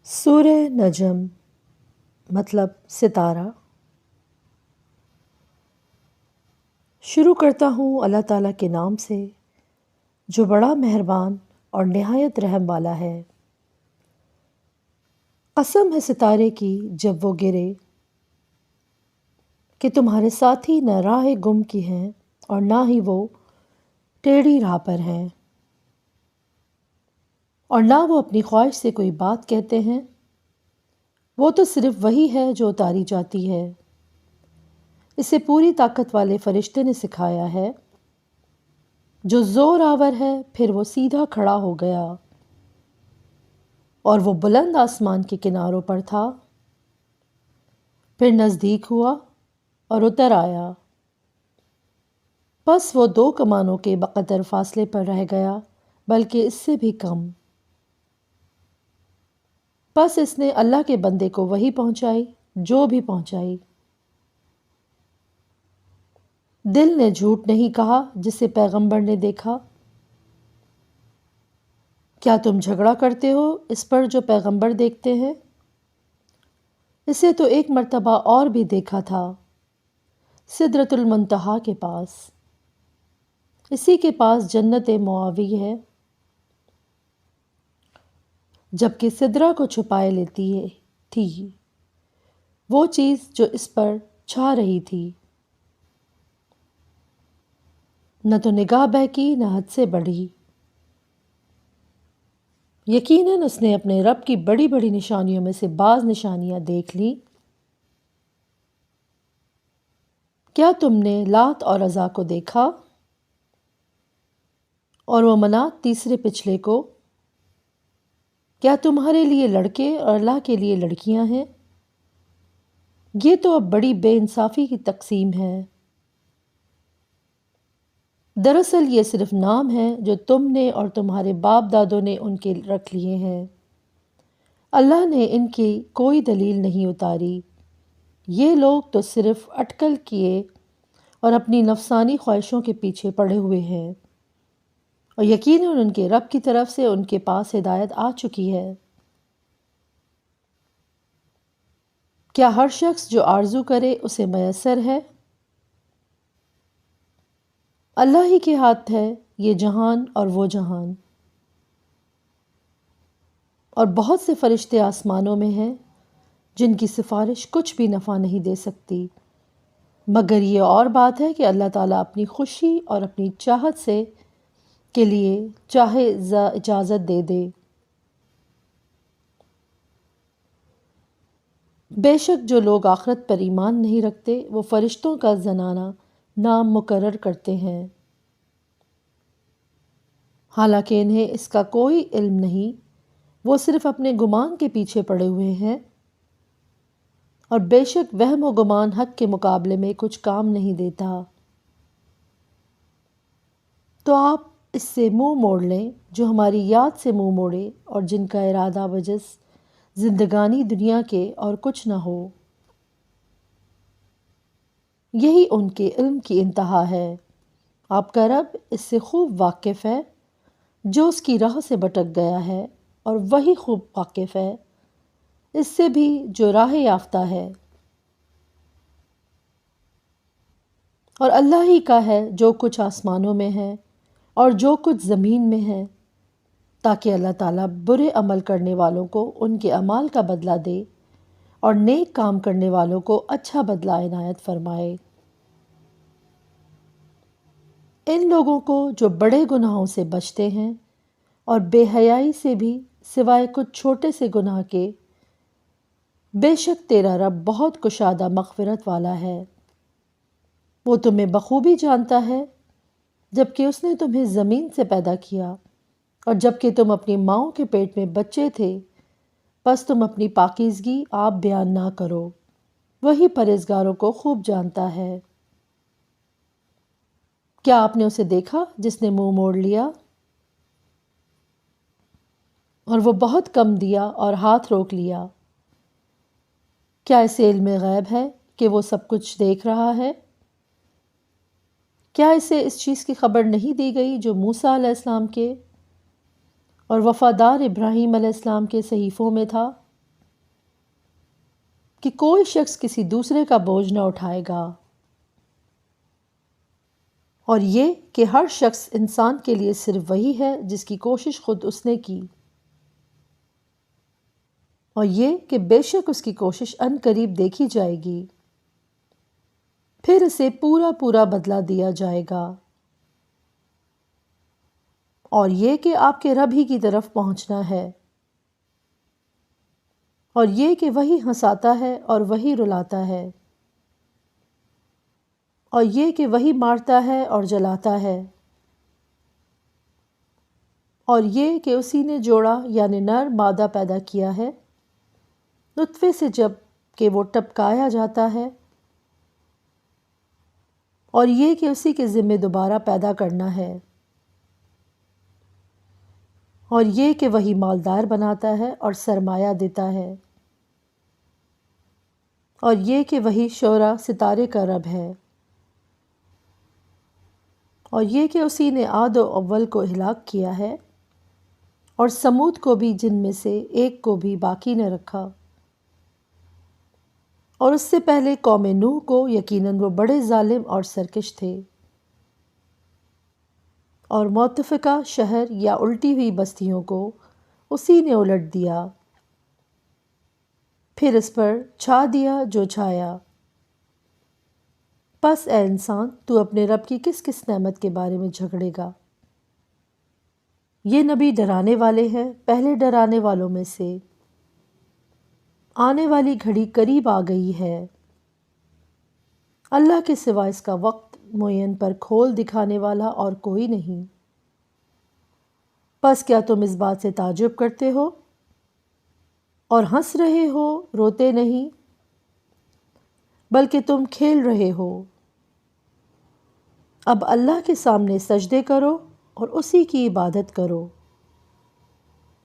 سورہ نجم مطلب ستارہ۔ شروع کرتا ہوں اللہ تعالیٰ کے نام سے جو بڑا مہربان اور نہایت رحم والا ہے۔ قسم ہے ستارے کی جب وہ گرے کہ تمہارے ساتھی نہ راہ گم کی ہیں اور نہ ہی وہ ٹیڑھی راہ پر ہیں، اور نہ وہ اپنی خواہش سے کوئی بات کہتے ہیں۔ وہ تو صرف وہی ہے جو اتاری جاتی ہے۔ اسے پوری طاقت والے فرشتے نے سکھایا ہے جو زور آور ہے، پھر وہ سیدھا کھڑا ہو گیا اور وہ بلند آسمان کے کناروں پر تھا، پھر نزدیک ہوا اور اتر آیا، پس وہ 2 کمانوں کے بقدر فاصلے پر رہ گیا، بلکہ اس سے بھی کم۔ پس اس نے اللہ کے بندے کو وحی پہنچائی جو بھی پہنچائی۔ دل نے جھوٹ نہیں کہا جسے پیغمبر نے دیکھا۔ کیا تم جھگڑا کرتے ہو اس پر جو پیغمبر دیکھتے ہیں؟ اسے تو ایک مرتبہ اور بھی دیکھا تھا، سدرۃ المنتہا کے پاس۔ اسی کے پاس جنت معاوی ہے، جبکہ سدرہ کو چھپائے لیتی تھی وہ چیز جو اس پر چھا رہی تھی، نہ تو نگاہ بہکی نہ حد سے بڑھی۔ یقیناً اس نے اپنے رب کی بڑی بڑی نشانیوں میں سے بعض نشانیاں دیکھ لی۔ کیا تم نے لات اور عزا کو دیکھا اور وہ منات تیسرے پچھلے کو؟ کیا تمہارے لیے لڑکے اور اللہ کے لیے لڑکیاں ہیں؟ یہ تو اب بڑی بے انصافی کی تقسیم ہے۔ دراصل یہ صرف نام ہے جو تم نے اور تمہارے باپ دادوں نے ان کے رکھ لیے ہیں۔ اللہ نے ان کی کوئی دلیل نہیں اتاری۔ یہ لوگ تو صرف اٹکل کیے اور اپنی نفسانی خواہشوں کے پیچھے پڑے ہوئے ہیں، اور یقیناً ان کے رب کی طرف سے ان کے پاس ہدایت آ چکی ہے۔ کیا ہر شخص جو آرزو کرے اسے میسر ہے؟ اللہ ہی کے ہاتھ ہے یہ جہان اور وہ جہان، اور بہت سے فرشتے آسمانوں میں ہیں جن کی سفارش کچھ بھی نفع نہیں دے سکتی، مگر یہ اور بات ہے کہ اللہ تعالیٰ اپنی خوشی اور اپنی چاہت سے کے لیے چاہے اجازت دے دے۔ بے شک جو لوگ آخرت پر ایمان نہیں رکھتے وہ فرشتوں کا زنانہ نام مقرر کرتے ہیں، حالانکہ انہیں اس کا کوئی علم نہیں، وہ صرف اپنے گمان کے پیچھے پڑے ہوئے ہیں، اور بے شک وہم و گمان حق کے مقابلے میں کچھ کام نہیں دیتا۔ تو آپ اس سے منہ موڑ لیں جو ہماری یاد سے منہ موڑے اور جن کا ارادہ بجز زندگانی دنیا کے اور کچھ نہ ہو۔ یہی ان کے علم کی انتہا ہے۔ آپ کا رب اس سے خوب واقف ہے جو اس کی راہ سے بھٹک گیا ہے، اور وہی خوب واقف ہے اس سے بھی جو راہ یافتہ ہے۔ اور اللہ ہی کا ہے جو کچھ آسمانوں میں ہے اور جو کچھ زمین میں ہے، تاکہ اللہ تعالیٰ برے عمل کرنے والوں کو ان کے اعمال کا بدلہ دے اور نیک کام کرنے والوں کو اچھا بدلہ عنایت فرمائے۔ ان لوگوں کو جو بڑے گناہوں سے بچتے ہیں اور بے حیائی سے بھی سوائے کچھ چھوٹے سے گناہ کے، بے شک تیرا رب بہت کشادہ مغفرت والا ہے۔ وہ تمہیں بخوبی جانتا ہے جبکہ اس نے تمہیں زمین سے پیدا کیا، اور جبکہ تم اپنی ماؤں کے پیٹ میں بچے تھے، پس تم اپنی پاکیزگی آپ بیان نہ کرو، وہی پرہیزگاروں کو خوب جانتا ہے۔ کیا آپ نے اسے دیکھا جس نے منہ موڑ لیا اور وہ بہت کم دیا اور ہاتھ روک لیا؟ کیا اسے علم غیب ہے کہ وہ سب کچھ دیکھ رہا ہے؟ کیا اسے اس چیز کی خبر نہیں دی گئی جو موسیٰ علیہ السلام کے اور وفادار ابراہیم علیہ السلام کے صحیفوں میں تھا؟ کہ کوئی شخص کسی دوسرے کا بوجھ نہ اٹھائے گا، اور یہ کہ ہر شخص انسان کے لیے صرف وہی ہے جس کی کوشش خود اس نے کی، اور یہ کہ بے شک اس کی کوشش ان قریب دیکھی جائے گی، پھر اسے پورا پورا بدلہ دیا جائے گا، اور یہ کہ آپ کے رب ہی کی طرف پہنچنا ہے، اور یہ کہ وہی ہنساتا ہے اور وہی رلاتا ہے، اور یہ کہ وہی مارتا ہے اور جلاتا ہے، اور یہ کہ اسی نے جوڑا یعنی نر مادہ پیدا کیا ہے نطفے سے جب کہ وہ ٹپکایا جاتا ہے، اور یہ کہ اسی کے ذمے دوبارہ پیدا کرنا ہے، اور یہ کہ وہی مالدار بناتا ہے اور سرمایہ دیتا ہے، اور یہ کہ وہی شعرا ستارے کا رب ہے، اور یہ کہ اسی نے عاد و اول کو ہلاک کیا ہے اور سمود کو بھی جن میں سے ایک کو بھی باقی نہ رکھا، اور اس سے پہلے قوم نوح کو یقیناً وہ بڑے ظالم اور سرکش تھے، اور متفقہ شہر یا الٹی ہوئی بستیوں کو اسی نے الٹ دیا، پھر اس پر چھا دیا جو چھایا۔ پس اے انسان تو اپنے رب کی کس کس نعمت کے بارے میں جھگڑے گا؟ یہ نبی ڈرانے والے ہیں پہلے ڈرانے والوں میں سے، آنے والی گھڑی قریب آ گئی ہے، اللہ کے سوا اس کا وقت معین پر کھول دکھانے والا اور کوئی نہیں۔ پس کیا تم اس بات سے تعجب کرتے ہو اور ہنس رہے ہو، روتے نہیں، بلکہ تم کھیل رہے ہو؟ اب اللہ کے سامنے سجدے کرو اور اسی کی عبادت کرو۔